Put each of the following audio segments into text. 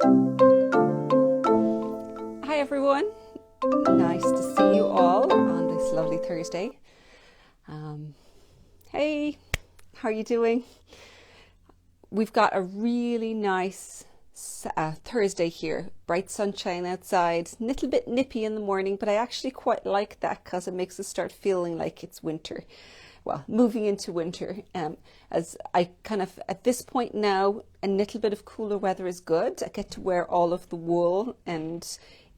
Hi everyone, nice to see you all on this lovely Thursday. Hey, how are you doing? We've got a really nice Thursday here, bright sunshine outside, a little bit nippy in the morning, but I actually quite like that because it makes us start feeling like it's winter. Well, moving into winter, as I kind of, at this point now, a little bit of cooler weather is good. I get to wear all of the wool, and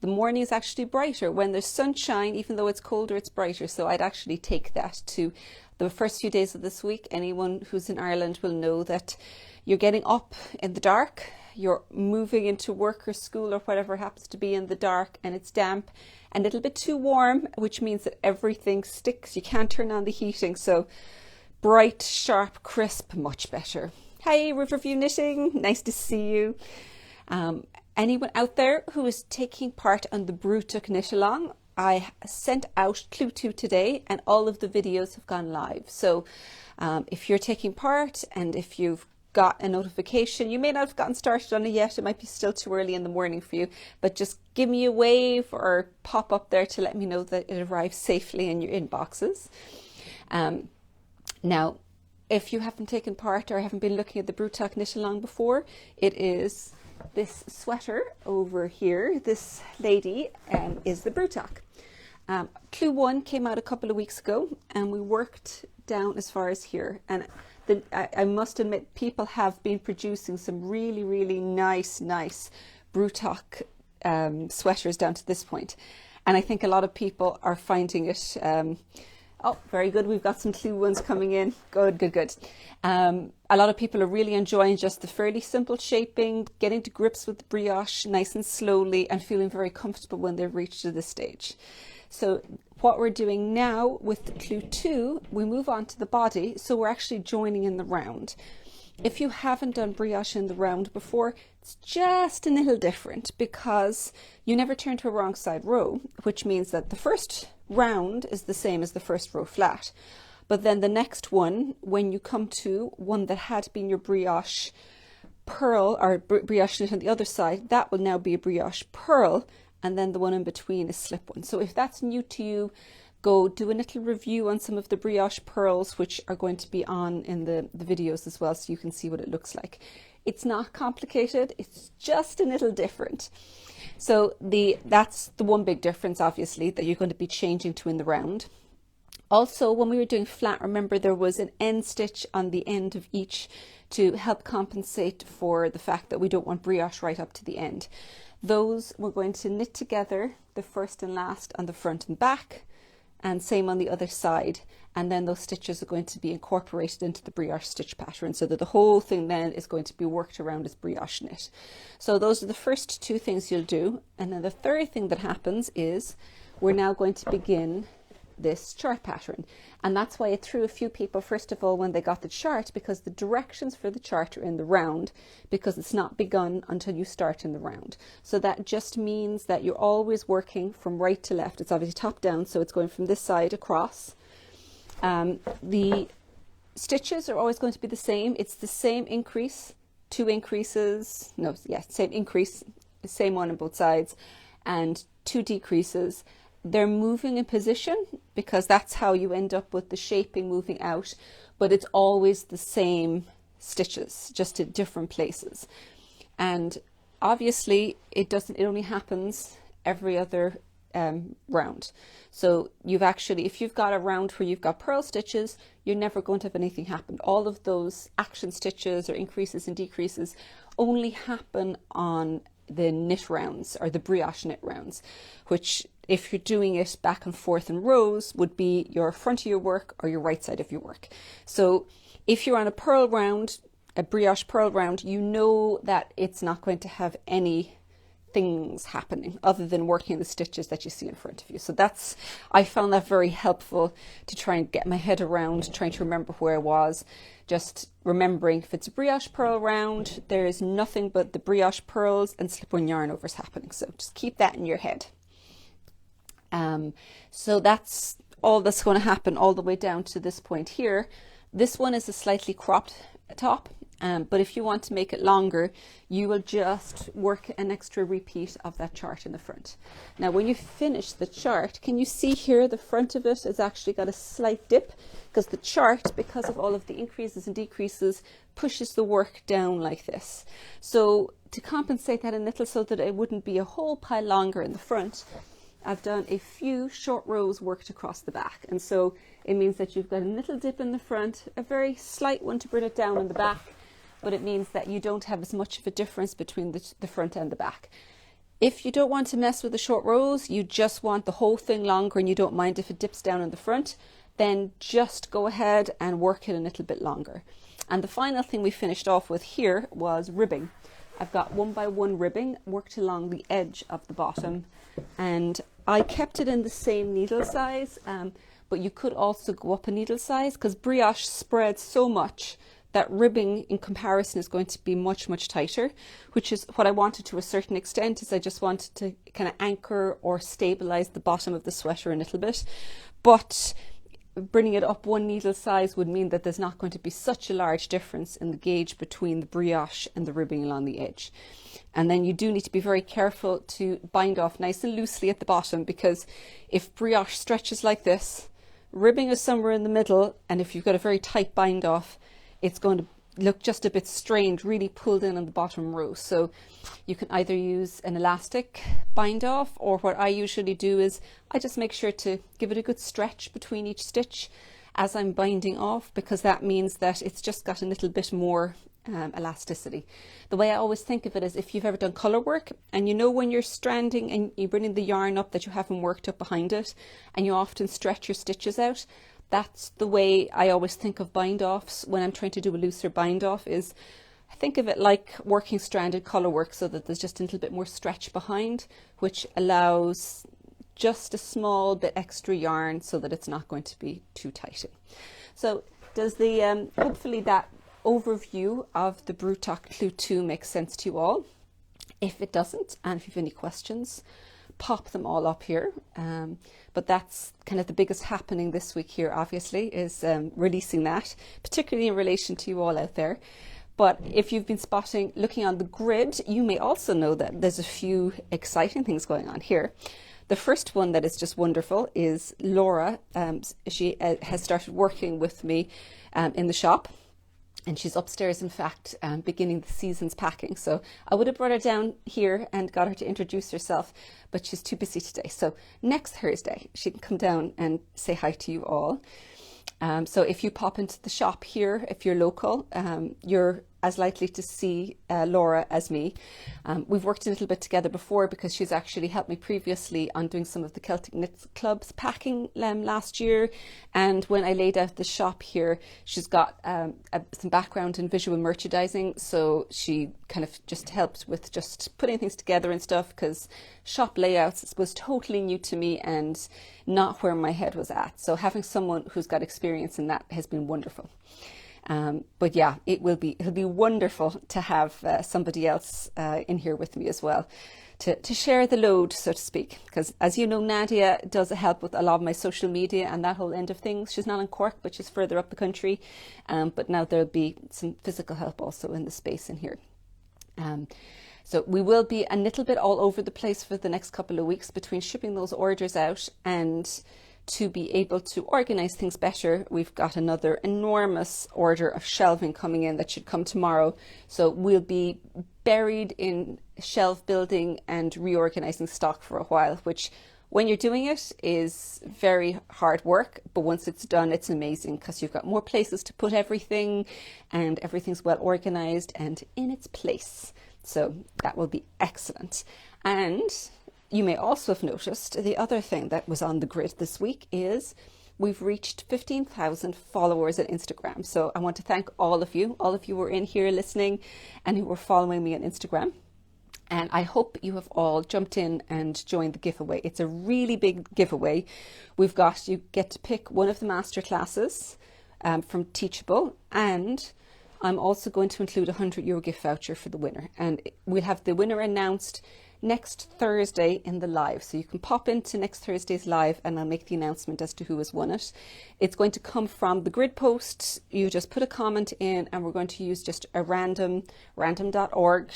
the morning is actually brighter. When there's sunshine, even though it's colder, it's brighter. So I'd actually take that to the first few days of this week. Anyone who's in Ireland will know that you're getting up in the dark, you're moving into work or school or whatever happens to be in the dark, and it's damp and a little bit too warm, which means that everything sticks. You can't turn on the heating. So bright, sharp, crisp, much better. Hey, Riverview Knitting, nice to see you. Anyone out there who is taking part on the Brutach Knitalong, I sent out Clue 2 today and all of the videos have gone live. So if you're taking part and if you've got a notification, you may not have gotten started on it yet, it might be still too early in the morning for you, but just give me a wave or pop up there to let me know that it arrives safely in your inboxes. Now, if you haven't taken part or haven't been looking at the Brutach Knitalong before, it is this sweater over here. This lady is the Brutach. Clue 1 came out a couple of weeks ago and we worked down as far as here, and I must admit people have been producing some really nice Brutach sweaters down to this point, and I think a lot of people are finding it oh, very good. We've got some Clue 1s coming in. Good. A lot of people are really enjoying just the fairly simple shaping, getting to grips with the brioche nice and slowly and feeling very comfortable when they've reached to this stage. So what we're doing now with the Clue 2, we move on to the body. So we're actually joining in the round. If you haven't done brioche in the round before, it's just a little different because you never turn to a wrong side row, which means that the first round is the same as the first row flat. But then the next one, when you come to one that had been your brioche purl or brioche knit on the other side, that will now be a brioche purl, and then the one in between is slip one. So if that's new to you, go do a little review on some of the brioche purls, which are going to be on in the videos as well, so you can see what it looks like. It's not complicated, it's just a little different. So that's the one big difference, obviously, that you're going to be changing to in the round. Also, when we were doing flat, remember there was an end stitch on the end of each to help compensate for the fact that we don't want brioche right up to the end. Those we're going to knit together, the first and last on the front and back, and same on the other side, and then those stitches are going to be incorporated into the brioche stitch pattern so that the whole thing then is going to be worked around as brioche knit. So those are the first two things you'll do, and then the third thing that happens is we're now going to begin this chart pattern, and that's why it threw a few people first of all when they got the chart, because the directions for the chart are in the round, because it's not begun until you start in the round. So that just means that you're always working from right to left. It's obviously top down, so it's going from this side across. The stitches are always going to be the same. It's the same increase, same increase, same one on both sides, and 2 decreases. They're moving in position because that's how you end up with the shaping moving out, but it's always the same stitches, just at different places. And obviously it only happens every other round. So if you've got a round where you've got purl stitches, you're never going to have anything happen. All of those action stitches or increases and decreases only happen on the knit rounds or the brioche knit rounds, which if you're doing it back and forth in rows would be your front of your work or your right side of your work. So if you're on a purl round, a brioche purl round, you know that it's not going to have any things happening other than working the stitches that you see in front of you. So I found that very helpful to try and get my head around, trying to remember where I was. Just remembering if it's a brioche purl round, there is nothing but the brioche purls and slip-on yarn overs happening. So just keep that in your head. So that's all that's going to happen all the way down to this point here. This one is a slightly cropped top, But if you want to make it longer, you will just work an extra repeat of that chart in the front. Now, when you finish the chart, can you see here the front of it has actually got a slight dip, because the chart, because of all of the increases and decreases, pushes the work down like this. So to compensate that a little so that it wouldn't be a whole pile longer in the front, I've done a few short rows worked across the back. And so it means that you've got a little dip in the front, a very slight one to bring it down in the back, but it means that you don't have as much of a difference between the front and the back. If you don't want to mess with the short rows, you just want the whole thing longer and you don't mind if it dips down in the front, then just go ahead and work it a little bit longer. And the final thing we finished off with here was ribbing. I've got 1 by 1 ribbing worked along the edge of the bottom, and I kept it in the same needle size, but you could also go up a needle size, because brioche spreads so much that ribbing in comparison is going to be much, much tighter, which is what I wanted to a certain extent, is I just wanted to kind of anchor or stabilize the bottom of the sweater a little bit. But bringing it up 1 needle size would mean that there's not going to be such a large difference in the gauge between the brioche and the ribbing along the edge. And then you do need to be very careful to bind off nice and loosely at the bottom, because if brioche stretches like this, ribbing is somewhere in the middle, and if you've got a very tight bind off, it's going to look just a bit strained, really pulled in on the bottom row. So you can either use an elastic bind off, or what I usually do is I just make sure to give it a good stretch between each stitch as I'm binding off, because that means that it's just got a little bit more elasticity. The way I always think of it is, if you've ever done colour work and you know when you're stranding and you're bringing the yarn up that you haven't worked up behind it, and you often stretch your stitches out, that's the way I always think of bind offs when I'm trying to do a looser bind off. Is I think of it like working stranded colour work, so that there's just a little bit more stretch behind, which allows just a small bit extra yarn so that it's not going to be too tight. So does the hopefully that overview of the Brutach Clue 2 make sense to you all? If it doesn't, and if you have any questions, pop them all up here. But that's kind of the biggest happening this week here, obviously, is releasing that, particularly in relation to you all out there. But if you've been looking on the grid, you may also know that there's a few exciting things going on here. The first one that is just wonderful is Laura. She has started working with me in the shop. And she's upstairs, in fact, beginning the season's packing. So I would have brought her down here and got her to introduce herself, but she's too busy today. So next Thursday, she can come down and say hi to you all. So if you pop into the shop here, if you're local, you're as likely to see Laura as me. We've worked a little bit together before, because she's actually helped me previously on doing some of the Celtic Knits Club's packing last year. And when I laid out the shop here, she's got some background in visual merchandising, so she kind of just helped with just putting things together and stuff, because shop layouts was totally new to me and not where my head was at. So having someone who's got experience in that has been wonderful. But yeah, it'll be wonderful to have somebody else in here with me as well, to share the load, so to speak. Because as you know, Nadia does help with a lot of my social media and that whole end of things. She's not in Cork, but she's further up the country. But now there'll be some physical help also in the space in here. So we will be a little bit all over the place for the next couple of weeks between shipping those orders out and to be able to organize things better. We've got another enormous order of shelving coming in that should come tomorrow. So we'll be buried in shelf building and reorganizing stock for a while, which when you're doing it is very hard work, but once it's done, it's amazing, because you've got more places to put everything and everything's well organized and in its place. So that will be excellent. And you may also have noticed the other thing that was on the grid this week is we've reached 15,000 followers on Instagram. So I want to thank all of you who are in here listening and who are following me on Instagram. And I hope you have all jumped in and joined the giveaway. It's a really big giveaway. You get to pick one of the masterclasses from Teachable, and I'm also going to include a €100 gift voucher for the winner. And we'll have the winner announced next Thursday in the live. So you can pop into next Thursday's live and I'll make the announcement as to who has won it. It's going to come from the grid post. You just put a comment in and we're going to use just a random.org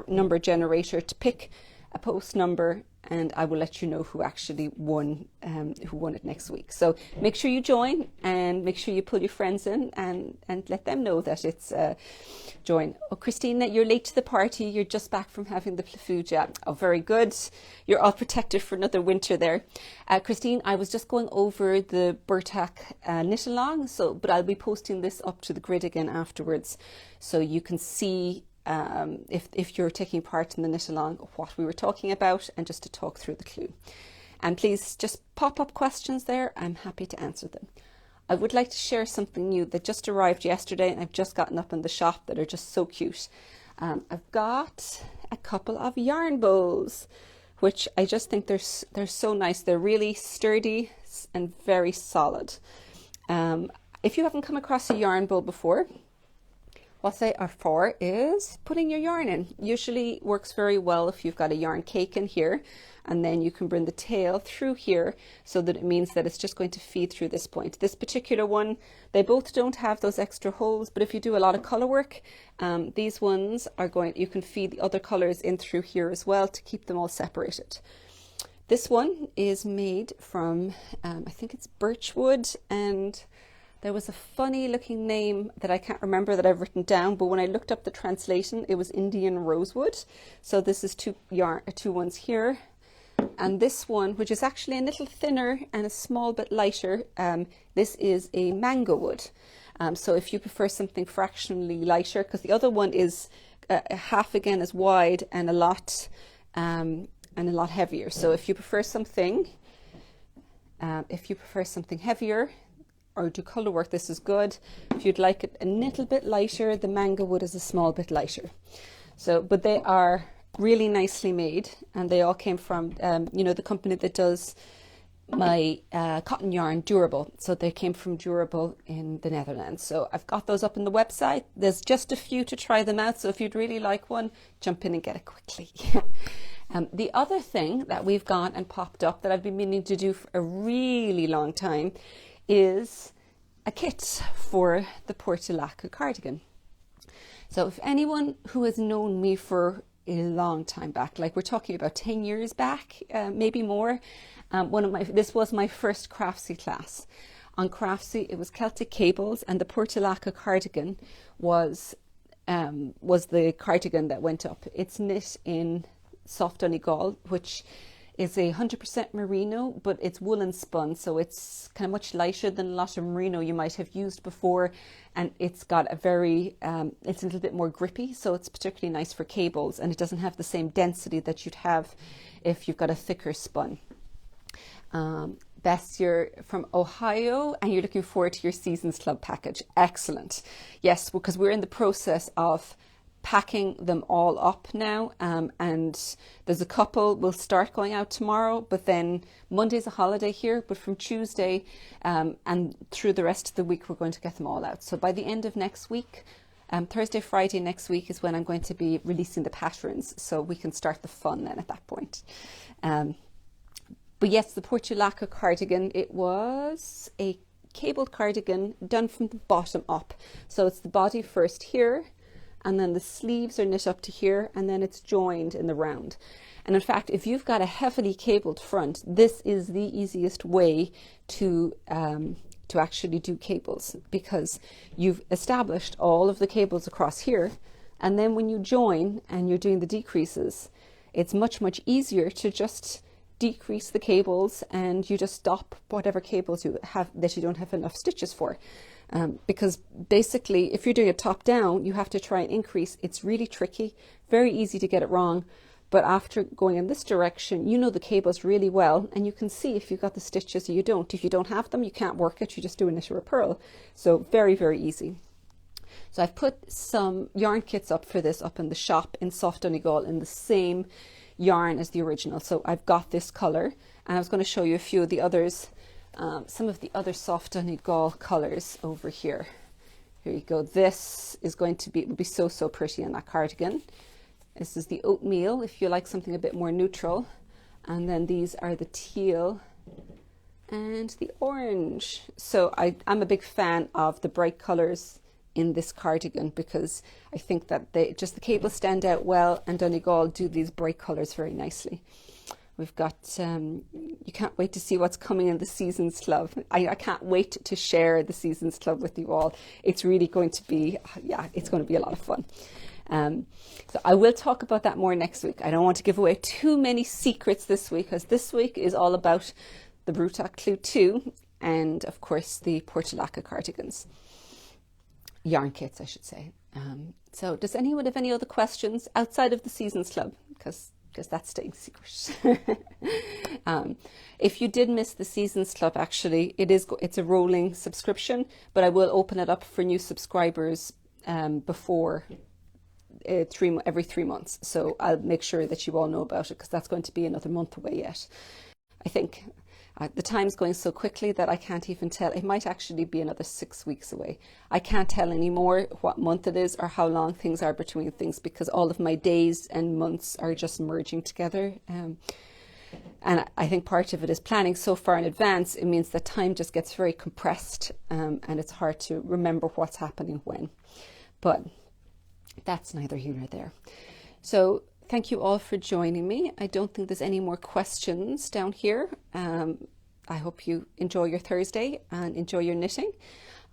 number generator to pick a post number, and I will let you know who actually won it next week. So make sure you join and make sure you pull your friends in and let them know that it's join. Oh, Christina, you're late to the party. You're just back from having the food. Yeah. Oh, very good. You're all protected for another winter there. Christine, I was just going over the Brutach Knitalong, but I'll be posting this up to the grid again afterwards, so you can see if you're taking part in the Knitalong, what we were talking about, and just to talk through the clue. And please just pop up questions there. I'm happy to answer them. I would like to share something new that just arrived yesterday and I've just gotten up in the shop that are just so cute. I've got a couple of yarn bowls, which I just think they're so nice. They're really sturdy and very solid. If you haven't come across a yarn bowl before, what they are for is putting your yarn in. Usually works very well if you've got a yarn cake in here, and then you can bring the tail through here, so that it means that it's just going to feed through this point. This particular one, they both don't have those extra holes, but if you do a lot of color work, these ones are you can feed the other colors in through here as well to keep them all separated. This one is made from, I think it's birch wood, and there was a funny looking name that I can't remember that I've written down, but when I looked up the translation, it was Indian rosewood. So this is two ones here. And this one, which is actually a little thinner and a small bit lighter, this is a mango wood. So if you prefer something fractionally lighter, because the other one is half again as wide and a lot heavier. So if you prefer something heavier, or do color work, this is good. If you'd like it a little bit lighter, the mango wood is a small bit lighter. So, but they are really nicely made, and they all came from, the company that does my cotton yarn, Durable. So they came from Durable in the Netherlands. So I've got those up on the website. There's just a few to try them out. So if you'd really like one, jump in and get it quickly. The other thing that we've got and popped up that I've been meaning to do for a really long time is a kit for the Portulaca cardigan. So if anyone who has known me for a long time back, like we're talking about 10 years back, maybe more, this was my first Craftsy class. On Craftsy, it was Celtic cables, and the Portulaca cardigan was the cardigan that went up. It's knit in soft Donegal, which is 100% merino, but it's woolen spun, so it's kind of much lighter than a lot of merino you might have used before, and it's got it's a little bit more grippy, so it's particularly nice for cables, and it doesn't have the same density that you'd have if you've got a thicker spun. Bess, you're from Ohio and you're looking forward to your Seasons Club package. Excellent. Yes, because we're in the process of packing them all up now, and there's a couple will start going out tomorrow, but then Monday's a holiday here, but from Tuesday and through the rest of the week we're going to get them all out. So by the end of next week, Thursday, Friday next week is when I'm going to be releasing the patterns, so we can start the fun then at that point. But yes, the Portulaca cardigan, it was a cabled cardigan done from the bottom up. So it's the body first here, and then the sleeves are knit up to here, and then it's joined in the round. And in fact, if you've got a heavily cabled front, this is the easiest way to actually do cables, because you've established all of the cables across here, and then when you join and you're doing the decreases, it's much easier to just decrease the cables, and you just stop whatever cables you have that you don't have enough stitches for. Because basically, if you're doing it top down, you have to try and increase. It's really tricky, very easy to get it wrong. But after going in this direction, you know the cables really well, and you can see if you've got the stitches or you don't. If you don't have them, you can't work it. You just do a knit or a purl. So very easy. So I've put some yarn kits up for this up in the shop in Soft Donegal in the same yarn as the original. So I've got this color, and I was going to show you a few of the others. Some of the other Soft Donegal colors over here. Here you go. This is going to be, it would be so pretty in that cardigan. This is the oatmeal, if you like something a bit more neutral. And then these are the teal and the orange. So I'm a big fan of the bright colors in this cardigan because I think that the cables stand out well, and Donegal do these bright colors very nicely. We've got, you can't wait to see what's coming in the Seasons Club. I can't wait to share the Seasons Club with you all. It's really going to be, yeah, it's going to be a lot of fun. So I will talk about that more next week. I don't want to give away too many secrets this week, because this week is all about the Brutach Clue 2 and, of course, the Portulaca cardigans. Yarn kits, I should say. So does anyone have any other questions outside of the Seasons Club? Because that's staying secret. If you did miss the Seasons Club, actually, it's a rolling subscription, but I will open it up for new subscribers before every 3 months. So I'll make sure that you all know about it, because that's going to be another month away yet. I think the time's going so quickly that I can't even tell. It might actually be another 6 weeks away. I can't tell anymore what month it is or how long things are between things, because all of my days and months are just merging together. And I think part of it is planning so far in advance. It means that time just gets very compressed, and it's hard to remember what's happening when. But that's neither here nor there. So thank you all for joining me. I don't think there's any more questions down here. I hope you enjoy your Thursday and enjoy your knitting.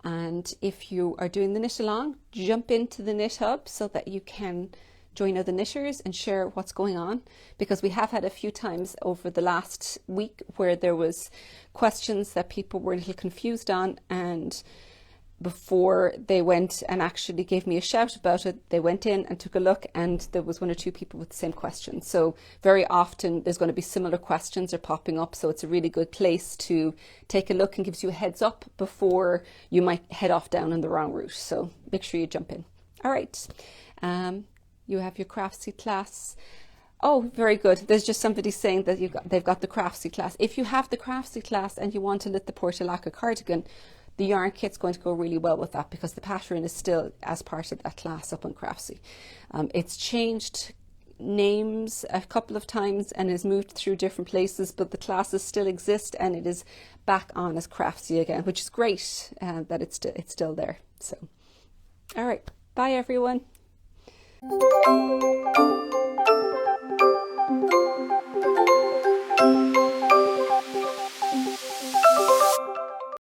And if you are doing the Knitalong, jump into the Knit Hub so that you can join other knitters and share what's going on, because we have had a few times over the last week where there was questions that people were a little confused on, and before they went and actually gave me a shout about it, they went in and took a look, and there was 1 or 2 people with the same question. So very often there's going to be similar questions are popping up, so it's a really good place to take a look and gives you a heads up before you might head off down on the wrong route. So make sure you jump in. All right, you have your Craftsy class. Oh, very good. There's just somebody saying that they've got the Craftsy class. If you have the Craftsy class and you want to knit the Portulaca cardigan, the yarn kit's going to go really well with that, because the pattern is still as part of that class up on Craftsy. It's changed names a couple of times and has moved through different places, but the classes still exist, and it is back on as Craftsy again, which is great that it's still there. So, all right, bye everyone.